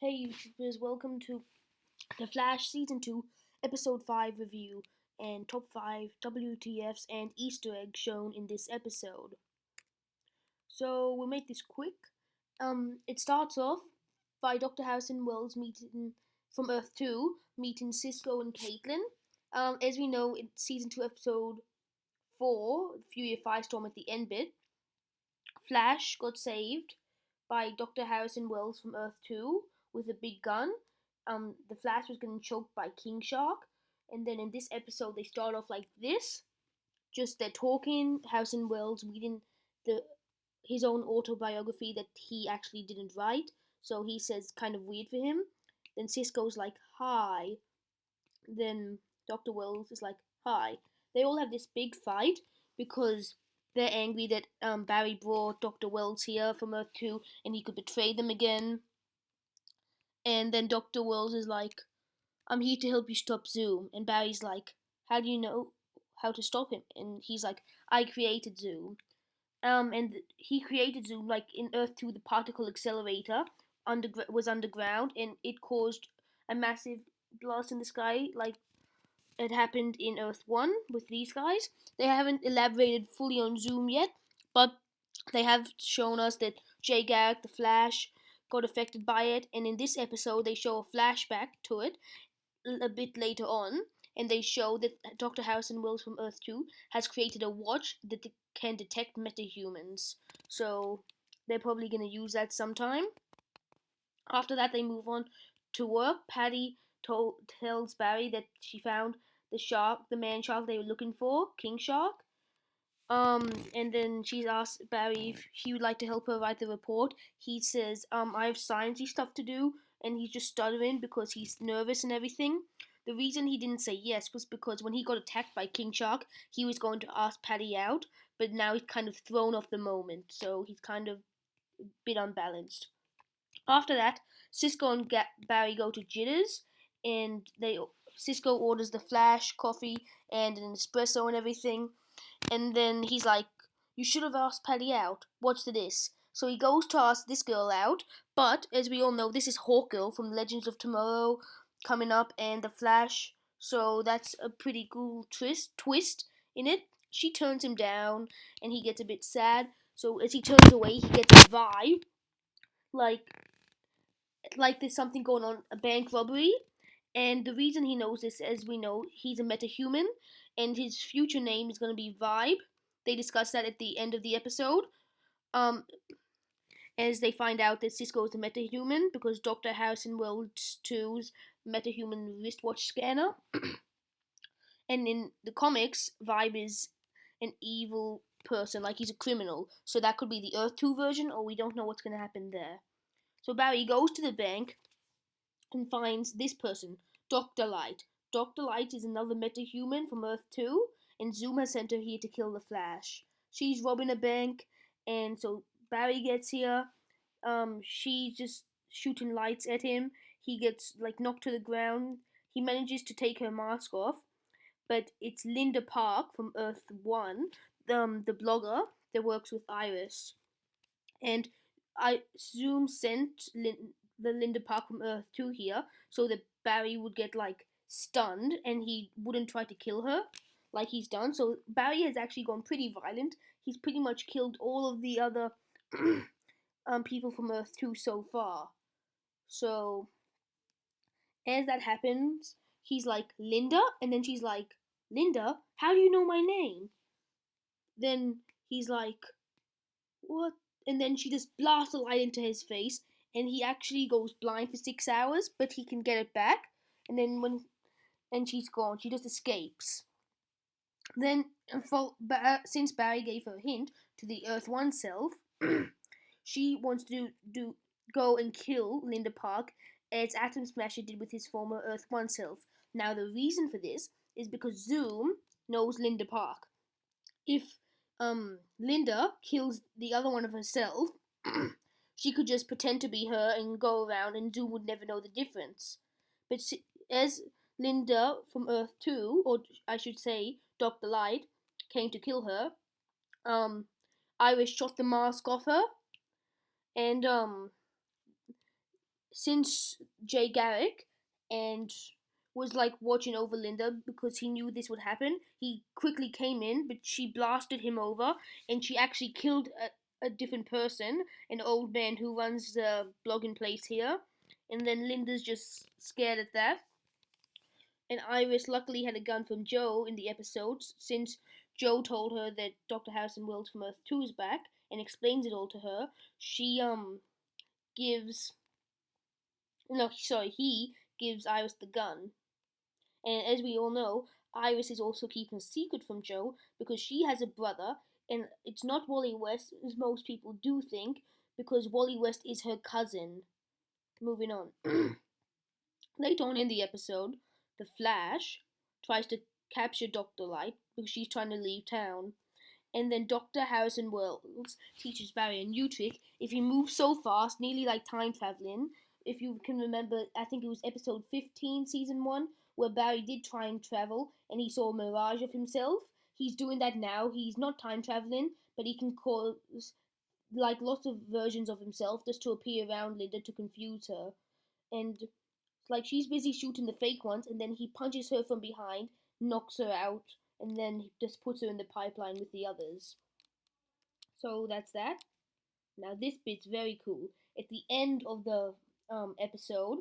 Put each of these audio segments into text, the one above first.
Hey YouTubers, welcome to The Flash Season 2, Episode 5 review and top 5 WTFs and Easter eggs shown in this episode. So we'll make this quick. It starts off by Dr. Harrison Wells meeting from Earth 2, meeting Cisco and Caitlin. As we know, in Season 2, Episode 4, Fury of Firestorm at the end bit, Flash got saved by Dr. Harrison Wells from Earth 2 with a big gun. The Flash was getting choked by King Shark. And then in this episode, they start off like this. Just they're talking, Harrison Wells reading his own autobiography that he actually didn't write. So he says kind of weird for him. Then Cisco's like, hi. Then Dr. Wells is like, hi. They all have this big fight because they're angry that Barry brought Dr. Wells here from Earth 2 and he could betray them again. And then Dr. Wells is like, I'm here to help you stop Zoom. And Barry's like, how do you know how to stop him? And he's like, I created Zoom. And he created Zoom, like in Earth 2, the particle accelerator was underground, and it caused a massive blast in the sky, like it happened in Earth 1 with these guys. They haven't elaborated fully on Zoom yet, but they have shown us that Jay Garrick, the Flash, got affected by it, and in this episode they show a flashback to it a bit later on, and they show that Dr. Harrison Wells from Earth 2 has created a watch that can detect metahumans. So they're probably going to use that sometime. After that, they move on to work. Patty tells Barry that she found the man shark they were looking for, King Shark. And then she's asked Barry if he would like to help her write the report. He says, I have sciencey stuff to do, and he's just stuttering because he's nervous and everything. The reason he didn't say yes was because when he got attacked by King Shark, he was going to ask Patty out, but now he's kind of thrown off the moment, so he's kind of a bit unbalanced. After that, Cisco and Barry go to Jitters, and Cisco orders the Flash, coffee, and an espresso and everything. And then he's like, you should have asked Patty out. Watch this. So he goes to ask this girl out, but as we all know, this is Hawkgirl from Legends of Tomorrow coming up, and the Flash. So that's a pretty cool twist in it. She turns him down, and he gets a bit sad. So as he turns away, he gets a vibe like there's something going on, a bank robbery. And the reason he knows this, as we know, he's a metahuman, and his future name is going to be Vibe. They discuss that at the end of the episode. Um, as they find out that Cisco is a metahuman because Dr. Harrison Wells 2's metahuman wristwatch scanner. And in the comics, Vibe is an evil person, like he's a criminal. So that could be the Earth 2 version, or we don't know what's going to happen there. So Barry goes to the bank and finds this person, Dr. Light. Dr. Light is another metahuman from Earth 2, and Zoom has sent her here to kill the Flash. She's robbing a bank, and so Barry gets here. She's just shooting lights at him. He gets like knocked to the ground. He manages to take her mask off, but it's Linda Park from Earth 1, the blogger that works with Iris. And Zoom sent the Linda Park from Earth 2 here so that Barry would get like stunned and he wouldn't try to kill her like he's done. So Barry has actually gone pretty violent. He's pretty much killed all of the other people from Earth 2 so far. So as that happens, he's like, Linda? And then she's like, Linda? How do you know my name? Then he's like, what? And then she just blasts a light into his face, and he actually goes blind for 6 hours, but he can get it back. And then and she's gone, she just escapes. Then, since Barry gave her a hint to the Earth 1 self, she wants to go and kill Linda Park, as Atom Smasher did with his former Earth 1 self. Now, the reason for this is because Zoom knows Linda Park. If Linda kills the other one of herself, she could just pretend to be her and go around, and Zoom would never know the difference. But as Linda from Earth 2, or I should say Dr. Light, came to kill her, Iris shot the mask off her, and since Jay Garrick and was like watching over Linda because he knew this would happen. He quickly came in, but she blasted him over, and she actually killed a different person, an old man who runs the blogging place here. And then Linda's just scared at that. And Iris luckily had a gun from Joe in the episodes, since Joe told her that Dr. Harrison Wells from Earth 2 is back and explains it all to her. She gives no, sorry, he gives Iris the gun. And as we all know, Iris is also keeping a secret from Joe because she has a brother, and it's not Wally West as most people do think, because Wally West is her cousin. Moving on. Later on in the episode, the Flash tries to capture Dr. Light because she's trying to leave town. And then Dr. Harrison Wells teaches Barry a new trick. If he moves so fast, nearly like time traveling, if you can remember, I think it was episode 15, season 1, where Barry did time travel and he saw a mirage of himself. He's doing that now. He's not time traveling, but he can cause like lots of versions of himself just to appear around Linda to confuse her. And like she's busy shooting the fake ones, and then he punches her from behind, knocks her out, and then he just puts her in the pipeline with the others. So that's that. Now this bit's very cool. At the end of the episode,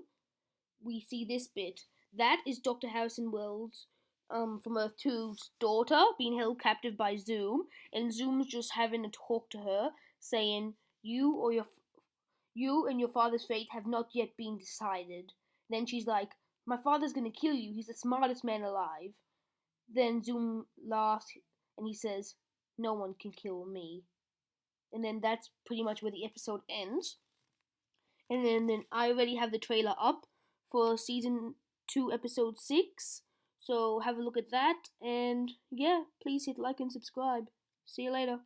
we see this bit. That is Dr. Harrison Wells from Earth 2's daughter being held captive by Zoom, and Zoom's just having a talk to her, saying, you and your father's fate have not yet been decided." Then she's like, "My father's gonna kill you. He's the smartest man alive." Then Zoom laughs and he says, "No one can kill me." And then that's pretty much where the episode ends. And then I already have the trailer up for season 2, episode 6. So have a look at that. And yeah, please hit like and subscribe. See you later.